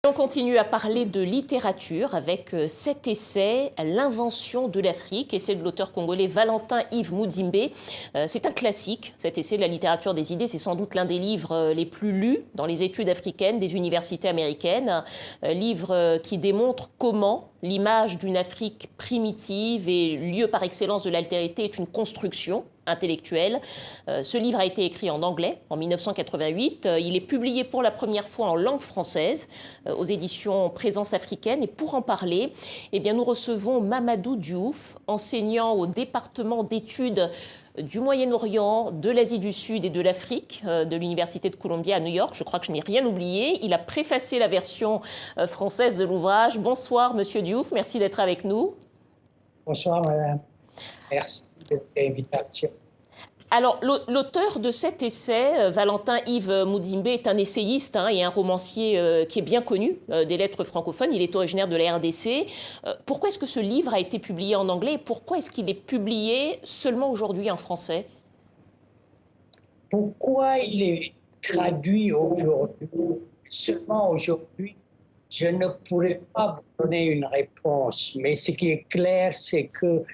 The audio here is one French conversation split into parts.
On continue à parler de littérature avec cet essai, L'invention de l'Afrique, essai de l'auteur congolais Valentin Mudimbe. C'est un classique, cet essai de la littérature des idées. C'est sans doute l'un des livres les plus lus dans les études africaines des universités américaines. Livre qui démontre comment l'image d'une Afrique primitive et lieu par excellence de l'altérité est une construction intellectuelle. Ce livre a été écrit en anglais en 1988. Il est publié pour la première fois en langue française aux éditions Présence africaine. Et pour en parler, eh bien, nous recevons Mamadou Diouf, enseignant au département d'études du Moyen-Orient, de l'Asie du Sud et de l'Afrique de l'Université de Columbia à New York. Je crois que je n'ai rien oublié. Il a préfacé la version française de l'ouvrage. Bonsoir, Monsieur Diouf. Merci d'être avec nous. Bonsoir, madame. Merci de l'invitation. Alors, l'auteur de cet essai, Valentin Mudimbe, est un essayiste et un romancier qui est bien connu des lettres francophones. Il est originaire de la RDC. Pourquoi est-ce que ce livre a été publié en anglais et pourquoi est-ce qu'il est publié seulement aujourd'hui en français? Pourquoi il est traduit aujourd'hui, seulement aujourd'hui? Je ne pourrais pas vous donner une réponse, mais ce qui est clair, c'est que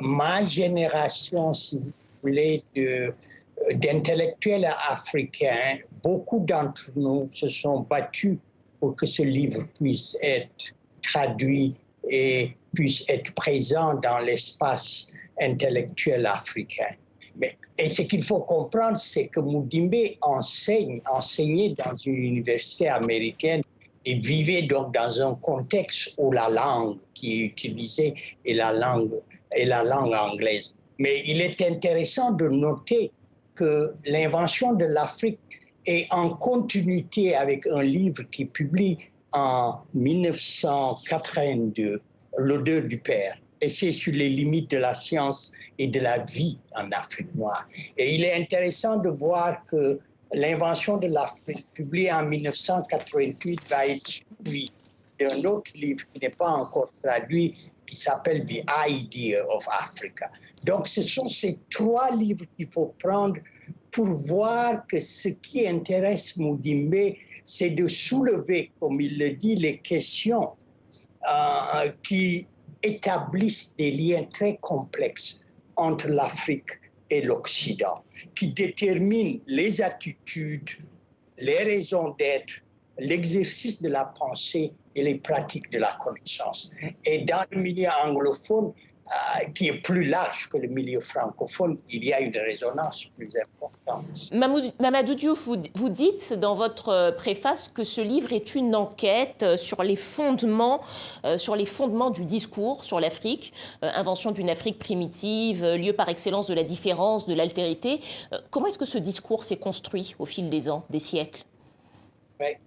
ma génération, si vous voulez, d'intellectuels africains, beaucoup d'entre nous se sont battus pour que ce livre puisse être traduit et puisse être présent dans l'espace intellectuel africain. Et ce qu'il faut comprendre, c'est que Mudimbe enseignait dans une université américaine et vivait donc dans un contexte où la langue qui est utilisée est la langue anglaise. Mais il est intéressant de noter que l'invention de l'Afrique est en continuité avec un livre qui publie en 1982, L'odeur du père. Et c'est sur les limites de la science et de la vie en Afrique noire. Et il est intéressant de voir que l'invention de l'Afrique, publiée en 1988, va être suivie d'un autre livre qui n'est pas encore traduit, qui s'appelle The Idea of Africa. Donc, ce sont ces trois livres qu'il faut prendre pour voir que ce qui intéresse Mudimbe, c'est de soulever, comme il le dit, les questions qui établissent des liens très complexes entre l'Afrique et l'Occident, qui déterminent les attitudes, les raisons d'être, l'exercice de la pensée et les pratiques de la connaissance. Et dans le milieu anglophone, qui est plus large que le milieu francophone, il y a une résonance plus importante. Mamadou Diouf, vous dites dans votre préface que ce livre est une enquête sur les fondements du discours sur l'Afrique, invention d'une Afrique primitive, lieu par excellence de la différence, de l'altérité. Comment est-ce que ce discours s'est construit au fil des ans, des siècles?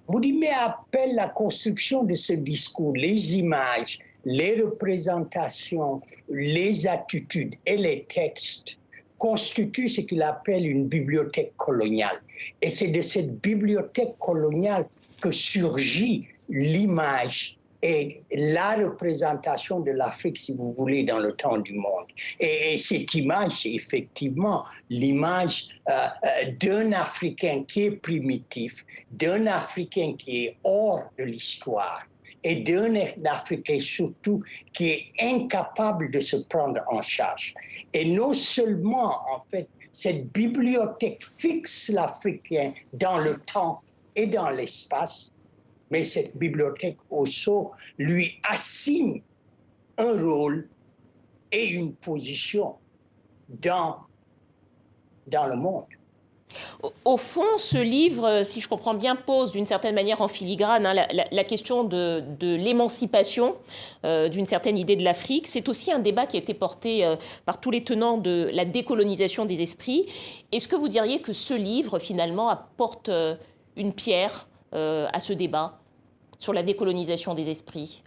Mudimbe appelle la construction de ce discours, les images, les représentations, les attitudes et les textes constituent ce qu'il appelle une bibliothèque coloniale. Et c'est de cette bibliothèque coloniale que surgit l'image et la représentation de l'Afrique, si vous voulez, dans le temps du monde. Et cette image, c'est effectivement l'image d'un Africain qui est primitif, d'un Africain qui est hors de l'histoire, et d'un Africain surtout qui est incapable de se prendre en charge. Et non seulement, en fait, cette bibliothèque fixe l'Africain dans le temps et dans l'espace, mais cette bibliothèque aussi lui assigne un rôle et une position dans le monde. Au fond, ce livre, si je comprends bien, pose d'une certaine manière en filigrane la question de l'émancipation d'une certaine idée de l'Afrique. C'est aussi un débat qui a été porté par tous les tenants de la décolonisation des esprits. Est-ce que vous diriez que ce livre, finalement, apporte une pierre à ce débat sur la décolonisation des esprits?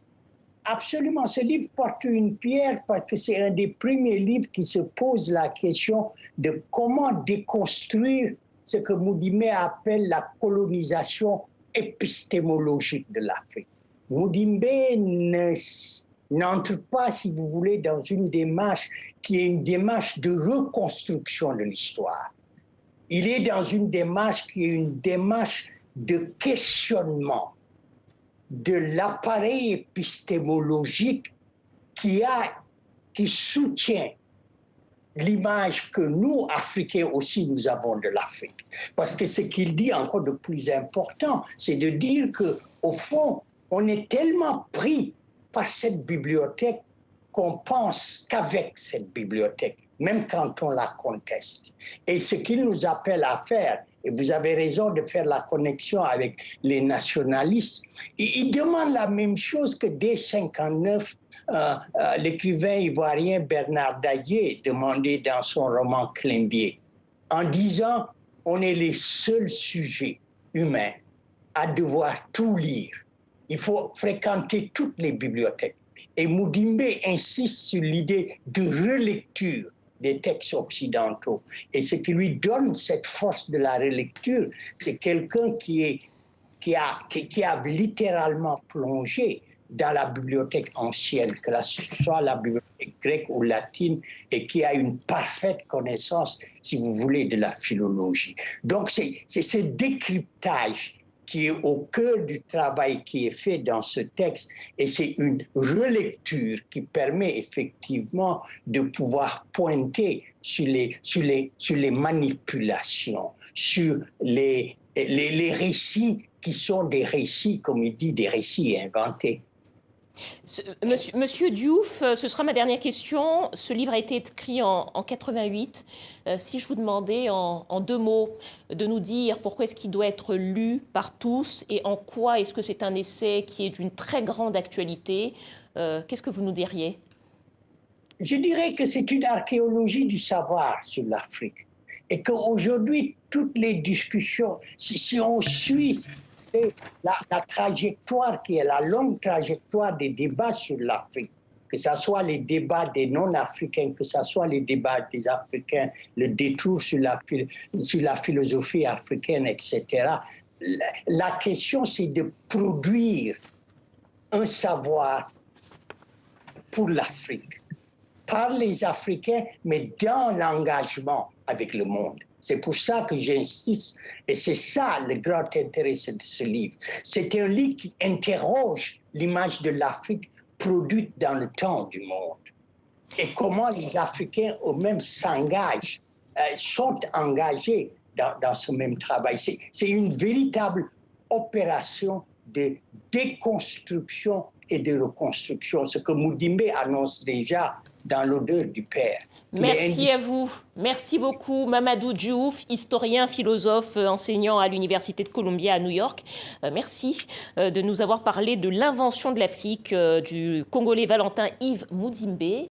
Absolument. Ce livre porte une pierre parce que c'est un des premiers livres qui se pose la question de comment déconstruire ce que Mudimbe appelle la colonisation épistémologique de l'Afrique. Mudimbe n'entre pas, si vous voulez, dans une démarche qui est une démarche de reconstruction de l'histoire. Il est dans une démarche qui est une démarche de questionnement de l'appareil épistémologique qui soutient l'image que nous, Africains aussi, nous avons de l'Afrique. Parce que ce qu'il dit encore de plus important, c'est de dire qu'au fond, on est tellement pris par cette bibliothèque qu'on pense qu'avec cette bibliothèque, même quand on la conteste. Et ce qu'il nous appelle à faire, et vous avez raison de faire la connexion avec les nationalistes, il demande la même chose que dès 1959, l'écrivain ivoirien Bernard Daguier demandait dans son roman Climbier, en disant « on est les seuls sujets humains à devoir tout lire. Il faut fréquenter toutes les bibliothèques. » Et Mudimbe insiste sur l'idée de relecture des textes occidentaux. Et ce qui lui donne cette force de la relecture, c'est quelqu'un qui a littéralement plongé dans la bibliothèque ancienne, que ce soit la bibliothèque grecque ou latine, et qui a une parfaite connaissance, si vous voulez, de la philologie. Donc c'est ce décryptage qui est au cœur du travail qui est fait dans ce texte, et c'est une relecture qui permet effectivement de pouvoir pointer sur les manipulations, sur les récits qui sont des récits, comme il dit, des récits inventés. Monsieur Diouf, ce sera ma dernière question. Ce livre a été écrit en 88. Si je vous demandais en 2 mots de nous dire pourquoi est-ce qu'il doit être lu par tous et en quoi est-ce que c'est un essai qui est d'une très grande actualité, qu'est-ce que vous nous diriez? Je dirais que c'est une archéologie du savoir sur l'Afrique et qu'aujourd'hui, toutes les discussions, si on suit la trajectoire qui est la longue trajectoire des débats sur l'Afrique, que ce soit les débats des non-africains, que ce soit les débats des Africains, le détour sur la philosophie africaine, etc. La question, c'est de produire un savoir pour l'Afrique, par les Africains, mais dans l'engagement avec le monde. C'est pour ça que j'insiste, et c'est ça le grand intérêt de ce livre. C'est un livre qui interroge l'image de l'Afrique produite dans le temps du monde. Et comment les Africains eux-mêmes s'engagent, sont engagés dans ce même travail. C'est une véritable opération de déconstruction et de reconstruction, ce que Mudimbe annonce déjà dans l'odeur du père. Merci à vous. Merci beaucoup, Mamadou Diouf, historien, philosophe, enseignant à l'Université de Columbia à New York. Merci de nous avoir parlé de l'invention de l'Afrique du Congolais Valentin Mudimbe.